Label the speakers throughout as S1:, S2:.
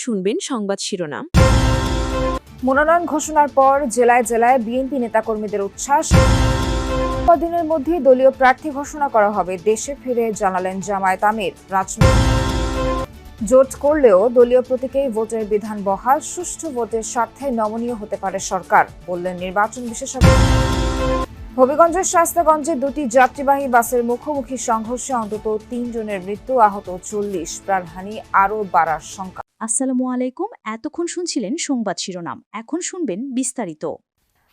S1: শুনবেন সংবাদ শিরোনাম।
S2: মনোনয়ন ঘোষণার পর জেলায় জেলায় বিএনপি নেতাকর্মীদের উচ্ছ্বাস। কদিনের মধ্যে দলীয় প্রার্থী ঘোষণা করা হবে, দেশে ফিরে জানালেন জামায়াত আমির। রাজনৈতিক জোট করলেও দলীয় প্রতীকেই ভোটের বিধান বহাল, সুষ্ঠু ভোটের স্বার্থে নমনীয় হতে পারে সরকার, বললেন নির্বাচন বিশেষজ্ঞ। হবিগঞ্জের শাস্তাগঞ্জে দুটি যাত্রীবাহী বাসের মুখোমুখি সংঘর্ষে অন্তত ৩ জনের মৃত্যু, আহত ৪০, প্রাণহানি আরও বাড়ার শঙ্কা।
S3: আসসালামু আলাইকুম। এতক্ষণ শুনছিলেন সংবাদ শিরোনাম, এখন শুনবেন বিস্তারিত।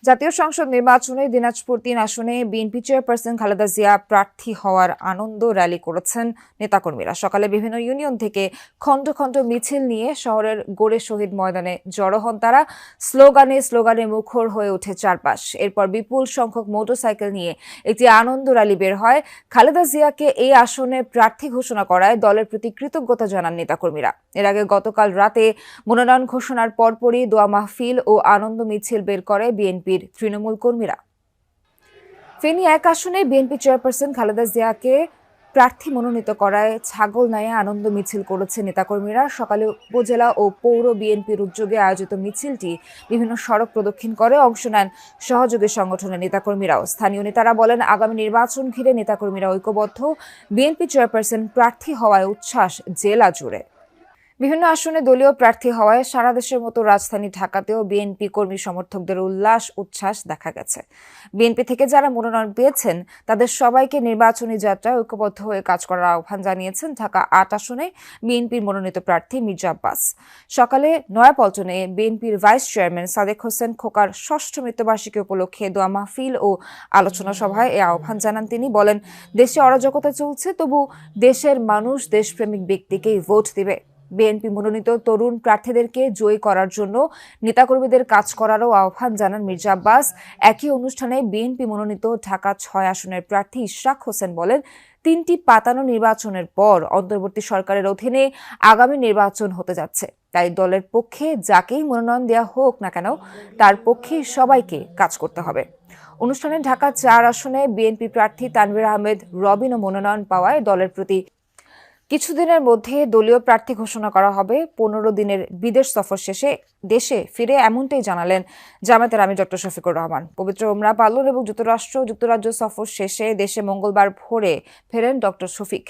S2: জাতীয় সংসদ নির্বাচনে দিনাজপুর ৩ আসনে বিএনপি চেয়ারপারসন খালেদা জিয়া প্রার্থী হওয়ার আনন্দ র্যালি করেছেন নেতাকর্মীরা। সকালে বিভিন্ন ইউনিয়ন থেকে খণ্ড খণ্ড মিছিল নিয়ে শহরের গোরে শহীদ ময়দানে জড়ো হন তারা। স্লোগানে মুখর হয়ে ওঠে চারপাশ। এরপর বিপুল সংখ্যক মোটরসাইকেল নিয়ে একটি আনন্দ র্যালি বের হয়। খালেদা জিয়াকে এই আসনে প্রার্থী ঘোষণা করায় দলের প্রতি কৃতজ্ঞতা জানান নেতাকর্মীরা। এর আগে গতকাল রাতে মনোনয়ন ঘোষণার পরপরই দোয়া মাহফিল ও আনন্দ মিছিল বের করে বিএনপির তৃণমূল কর্মীরা। ফেনী ১ আসনে বিএনপি চেয়ারপারসন খালেদা জিয়াকে প্রার্থী মনোনীত করায় ছাগলনাইয়া আনন্দ মিছিল করেছে নেতাকর্মীরা। সকালে উপজেলা ও পৌর বিএনপির উদ্যোগে আয়োজিত মিছিলটি বিভিন্ন সড়ক প্রদক্ষিণ করে। অংশ নেন সহযোগী সংগঠনের নেতাকর্মীরাও। স্থানীয় নেতারা বলেন, আগামী নির্বাচন ঘিরে নেতাকর্মীরা ঐক্যবদ্ধ। বিএনপি চেয়ারপারসন প্রার্থী হওয়ায় উচ্ছ্বাস জেলা জুড়ে। বিভিন্ন আসনে দলীয় প্রার্থী হওয়ায় সারা দেশের মতো রাজধানী ঢাকাতেও বিএনপি কর্মী সমর্থকদের উচ্ছ্বাস দেখা গেছে। বিএনপি থেকে যারা মনোনয়ন পেয়েছেন তাদের সবাইকে নির্বাচনী যাত্রায় ঐক্যবদ্ধ হয়ে কাজ করার আহ্বান জানিয়েছেন ঢাকা ৮ আসনে বিএনপির মনোনীত প্রার্থী মির্জা আব্বাস। সকালে নয়াপল্টনে বিএনপির ভাইস চেয়ারম্যান সাদেক হোসেন খোকার ৬ষ্ঠ মৃত্যুবার্ষিকী উপলক্ষে দোয়া মাহফিল ও আলোচনা সভায় এ আহ্বান জানান তিনি। বলেন, দেশে অরাজকতা চলছে, তবু দেশের মানুষ দেশপ্রেমিক ব্যক্তিকেই ভোট দিবে। বিএনপি মনোনীত তরুণ প্রার্থীদেরকে জয়ী করার জন্য নেতাকর্মীদের কাজ করারও আহ্বান জানান মির্জা আব্বাস। একই অনুষ্ঠানে বিএনপি মনোনীত ঢাকা ৬ আসনের প্রার্থী ইশরাক হোসেন বলেন, ৩টি পাতানো নির্বাচনের পর অন্তর্বর্তী সরকারের অধীনে আগামী নির্বাচন হতে যাচ্ছে। তাই দলের পক্ষে যাকেই মনোনয়ন দেওয়া হোক না কেন, তার পক্ষে সবাইকে কাজ করতে হবে। অনুষ্ঠানে ঢাকা ৪ আসনে বিএনপি প্রার্থী তানভীর আহমেদ রবিনও মনোনয়ন পাওয়ায় দলের প্রতি কিছুদিনের মধ্যে দলীয় প্রার্থী ঘোষণা করা হবে। ১৫ দিনের বিদেশ সফর শেষে দেশে ফিরে এমনটাই জানালেন জামায়াতের আমির ডক্টর শফিকুর রহমান। পবিত্র উমরা পালন এবং যুক্তরাজ্য সফর শেষে দেশে মঙ্গলবার ভোরে ফেরেন ডক্টর শফিক।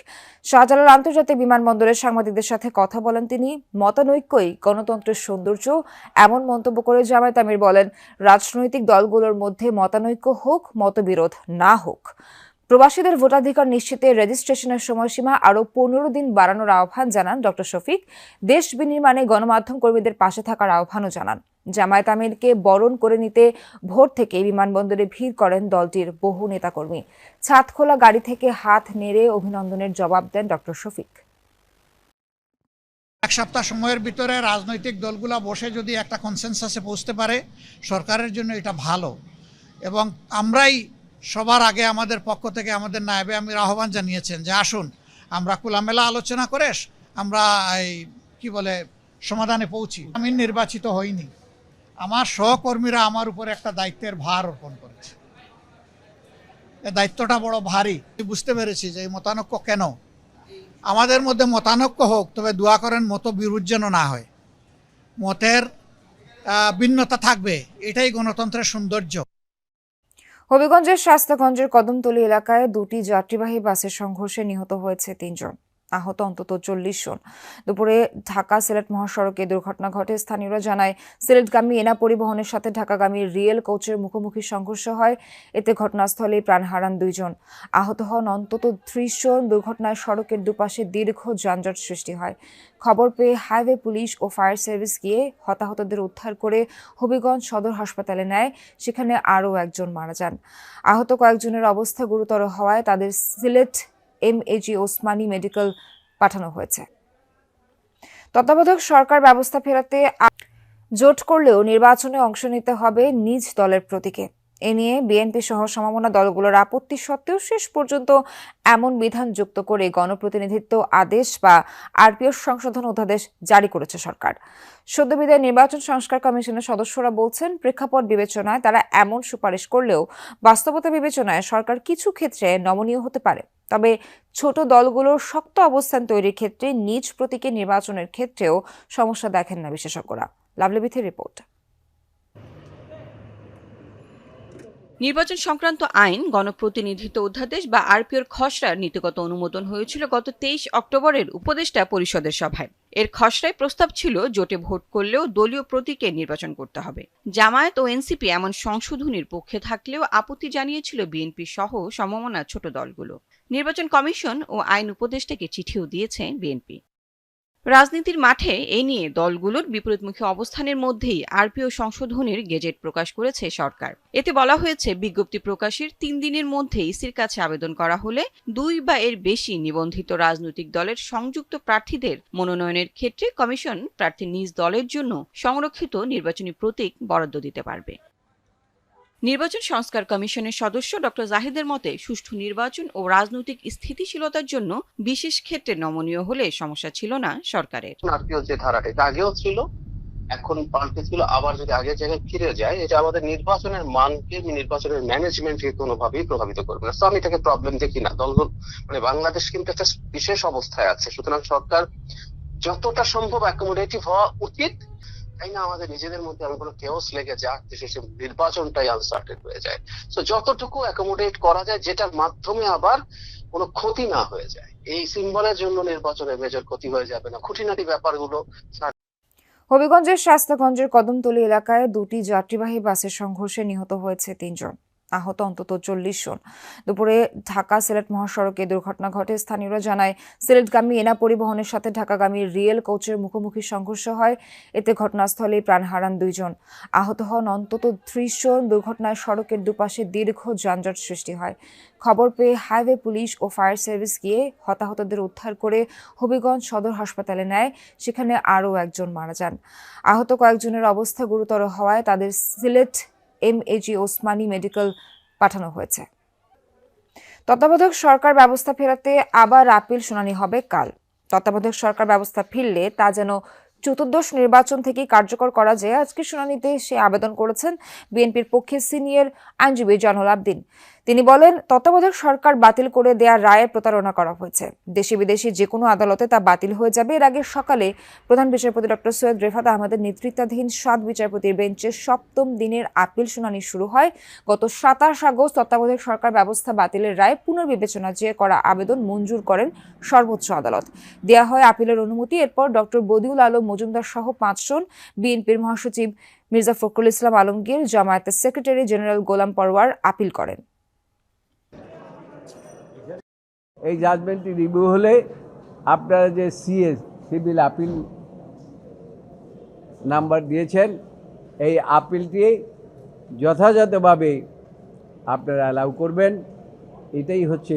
S2: শাহজালাল আন্তর্জাতিক বিমানবন্দরে সাংবাদিকদের সাথে কথা বলেন তিনি। মতানৈক্যই গণতন্ত্রের সৌন্দর্য, এমন মন্তব্য করে জামায়াত আমির বলেন, রাজনৈতিক দলগুলোর মধ্যে মতানৈক্য হোক, মতবিরোধ না হোক। প্রবাসীদের ভোটাধিকার নিশ্চিতে রেজিস্ট্রেশনের সময়সীমা আরও ১৫ দিন বাড়ানোর আহ্বান জানান ডক্টর শফিক। দেশ বিনির্মাণে গণমাধ্যম কর্মীদের পাশে থাকার আহ্বানও জানান। জামায়াত আমিরকে বরণ করে নিতে ভোর থেকে বিমানবন্দরে ভিড় করেন দলটির বহু নেতাকর্মী। ছাদ খোলা গাড়ি থেকে হাত নেড়ে অভিনন্দনের জবাব দেন ডক্টর শফিক।
S4: এক সপ্তাহ সময়ের ভিতরে রাজনৈতিক দলগুলা বসে যদি একটা কনসেনসাসে পৌঁছতে পারে, সরকারের জন্য এটা ভালো। এবং আমরাই সবার আগে আমাদের পক্ষ থেকে আমাদের নায়েবে আমির আহ্বান জানিয়েছেন যে আসুন আমরা খোলামেলা আলোচনা করে আমরা সমাধানে পৌঁছি। আমি নির্বাচিত হইনি, আমার সহকর্মীরা আমার উপরে একটা দায়িত্বের ভার অর্পণ করেছে। এই দায়িত্বটা বড় ভারী। বুঝতে পেরেছি যে এই মতানৈক্য কেন। আমাদের মধ্যে মতানৈক্য হোক, তবে দোয়া করেন মত বিরোধ যেন না হয়। মতের ভিন্নতা থাকবে, এটাই গণতন্ত্রের সৌন্দর্য।
S2: হবিগঞ্জের শাস্তাগঞ্জের কদমতলী এলাকায় দুটি যাত্রীবাহী বাসের সংঘর্ষে নিহত হয়েছে ৩ জন, আহত অন্তত ৪০ জন। দুপুরে ঢাকা সিলেট মহাসড়কে দুর্ঘটনা ঘটে। স্থানীয়রা জানায়, সিলেটগামী এনা পরিবহনের সাথে ঢাকাগামী রিয়েল কোচের মুখোমুখি সংঘর্ষ হয়। এতে ঘটনাস্থলেই প্রাণ হারান ২ জন, আহত হন অন্তত ৩০ জন। দুর্ঘটনায় সড়কের দুপাশে দীর্ঘ যানজট সৃষ্টি হয়। খবর পেয়ে হাইওয়ে পুলিশ ও ফায়ার সার্ভিস গিয়ে হতাহতদের উদ্ধার করে হবিগঞ্জ সদর হাসপাতালে নেয়। সেখানে আরও একজন মারা যান। আহত কয়েকজনের অবস্থা গুরুতর হওয়ায় তাদের সিলেট এমএজি ওসমানী মেডিকেল পাঠানো হয়েছে। তত্ত্বাবধায়ক সরকার ব্যবস্থা ফেরাতে জোট করলেও নির্বাচনে অংশ নিতে হবে নিজ দলের প্রতীকে। এ নিয়ে বিএনপি সহ সমমনা দলগুলোর আপত্তি সত্ত্বেও শেষ পর্যন্ত এমন বিধান যুক্ত করে গণপ্রতিনিধিত্ব আদেশ বা আরপিও সংশোধন অধ্যাদেশ জারি করেছে সরকার। সদ্যবিদায় নির্বাচন সংস্কার কমিশনের সদস্যরা বলছেন, প্রেক্ষাপট বিবেচনায় তারা এমন সুপারিশ করলেও বাস্তবতা বিবেচনায় সরকার কিছু ক্ষেত্রে নমনীয় হতে পারে। তবে ছোট দলগুলোর শক্ত অবস্থান তৈরির ক্ষেত্রে নিজ প্রতীকে নির্বাচনের ক্ষেত্রেও সমস্যা দেখেন না বিশেষজ্ঞরা। লাভলি বিথের রিপোর্ট।
S1: নির্বাচন সংক্রান্ত আইন গণপ্রতিনিধিত্ব অধ্যাদেশ বা আরপিওর খসড়ার নীতিগত অনুমোদন হয়েছিল গত 23 অক্টোবরের উপদেষ্টা পরিষদের সভায়। এর খসড়ায় প্রস্তাব ছিল জোটে ভোট করলেও দলীয় প্রতীকে নির্বাচন করতে হবে। জামায়াত ও এনসিপি এমন সংশোধনীর পক্ষে থাকলেও আপত্তি জানিয়েছিল বিএনপি সহ সমমনা ছোট দলগুলো। নির্বাচন কমিশন ও আইন উপদেষ্টাকে চিঠিও দিয়েছে বিএনপি। রাজনীতির মাঠে এ নিয়ে দলগুলোর বিপরীতমুখী অবস্থানের মধ্যেই আরপিও সংশোধনীর গেজেট প্রকাশ করেছে সরকার। এতে বলা হয়েছে, বিজ্ঞপ্তি প্রকাশের 3 দিনের মধ্যে ইসির কাছে আবেদন করা হলে 2 বা এর বেশি নিবন্ধিত রাজনৈতিক দলের সংযুক্ত প্রার্থীদের মনোনয়নের ক্ষেত্রে কমিশন প্রার্থীর নিজ দলের জন্য সংরক্ষিত নির্বাচনী প্রতীক বরাদ্দ দিতে পারবে। নির্বাচন সংস্কার কমিশনের সদস্য ডক্টর জাহিদের মতে, সুষ্ঠু নির্বাচন ও রাজনৈতিক স্থিতিশীলতার জন্য বিশেষ ক্ষেত্রে নমনীয় হলে সমস্যা ছিল না সরকারের।
S5: আরপিও যে ধারাটা এটা আগেও ছিল, এখন পাল্টেছিল, আবার যদি আগের জায়গায় ফিরে যায় এটা আমাদের নির্বাচনের মানকে, নির্বাচনের ম্যানেজমেন্টকে কোনোভাবেই প্রভাবিত করবে না। তো আমি এটাকে প্রবলেম দেখি না। দলগুলো বাংলাদেশ কিন্তু একটা বিশেষ অবস্থায় আছে, সুতরাং সরকার যতটা সম্ভব অ্যাকোমোডেটিভ হওয়া উচিত, তাই না আমাদের নিজেদের মধ্যে আমি কোনো কেওস লেগে যাক শেষে নির্বাচনটাই আনসার্টেন হয়ে যায়। তো যতটুকু অ্যাকোমোডেট করা যায়, যেটার মাধ্যমে আবার কোনো ক্ষতি না হয়ে যায়। এই সিম্বলের জন্য নির্বাচনের মেজর ক্ষতি হয়ে যাবে না, খুঁটিনাটি ব্যাপারগুলো।
S2: হবিগঞ্জের শাস্তাগঞ্জের কদমতলী এলাকায় 2টি যাত্রীবাহী বাসের সংঘর্ষে নিহত হয়েছে 3 জন, আহত অন্তত 40 জন। দুপুরে ঢাকা সিলেট মহাসড়কে দুর্ঘটনা ঘটে। স্থানীয়রা জানায়, সিলেটগামী এনা পরিবহনের সাথে ঢাকাগামী রিয়েল কোচের মুখোমুখি সংঘর্ষ হয়। এতে ঘটনাস্থলেই প্রাণ হারান 2 জন, আহত হন অন্তত 30 জন। দুর্ঘটনায় সড়কের দুপাশে দীর্ঘ যানজট সৃষ্টি হয়। খবর পেয়ে হাইওয়ে পুলিশ ও ফায়ার সার্ভিস গিয়ে হতাহতদের উদ্ধার করে হবিগঞ্জ সদর হাসপাতালে নেয়। সেখানে আরও 1 জন মারা যান। আহত কয়েকজনের অবস্থা গুরুতর হওয়ায় তাদের সিলেট এমএজি ওসমানী মেডিকেল পাঠানো হয়েছে। তত্ত্বাবধায়ক সরকার ব্যবস্থা ফেরাতে আবার আপিল শুনানি হবে কাল। তত্ত্বাবধায়ক সরকার ব্যবস্থা ফিরলে তা যেন চতুর্দশ নির্বাচন থেকে কার্যকর করা যায়, আজকে শুনানিতে সে আবেদন করেছেন বিএনপির পক্ষে সিনিয়র আইনজীবী জয়নুল আবদিন। তিনি বলেন, তত্ত্বাবধায়ক সরকার বাতিল করে দেয়া রায়ে প্রতারণা করা হয়েছে। দেশে বিদেশে যে কোনো আদালতে তা বাতিল হয়ে যাবে। এর আগে সকালে প্রধান বিচারপতি ডক্টর সৈয়দ রেফাত আহমেদের নেতৃত্বাধীন 7 বিচারপতির বেঞ্চে 7ম দিনের আপিল শুনানি শুরু হয়। গত 27 আগস্ট তত্ত্বাবধায়ক সরকার ব্যবস্থা বাতিলের রায় পুনর্বিবেচনা চেয়ে করা আবেদন মঞ্জুর করেন সর্বোচ্চ আদালত। দেয়া হয় আপিলের অনুমতি। এরপর ডক্টর বদিউল আলম মজুমদার সহ 5 জন, বিএনপির মহাসচিব মির্জা ফখরুল ইসলাম আলমগীর, জামায়াতের সেক্রেটারি জেনারেল গোলাম পরওয়ার আপিল করেন।
S6: এই জাজমেন্টটি রিভিউ হলে আপনারা যে সিভিল আপিল নাম্বার দিয়েছেন, এই আপিলটি যথাযথভাবে আপনারা অ্যালাউ করবেন। এটাই হচ্ছে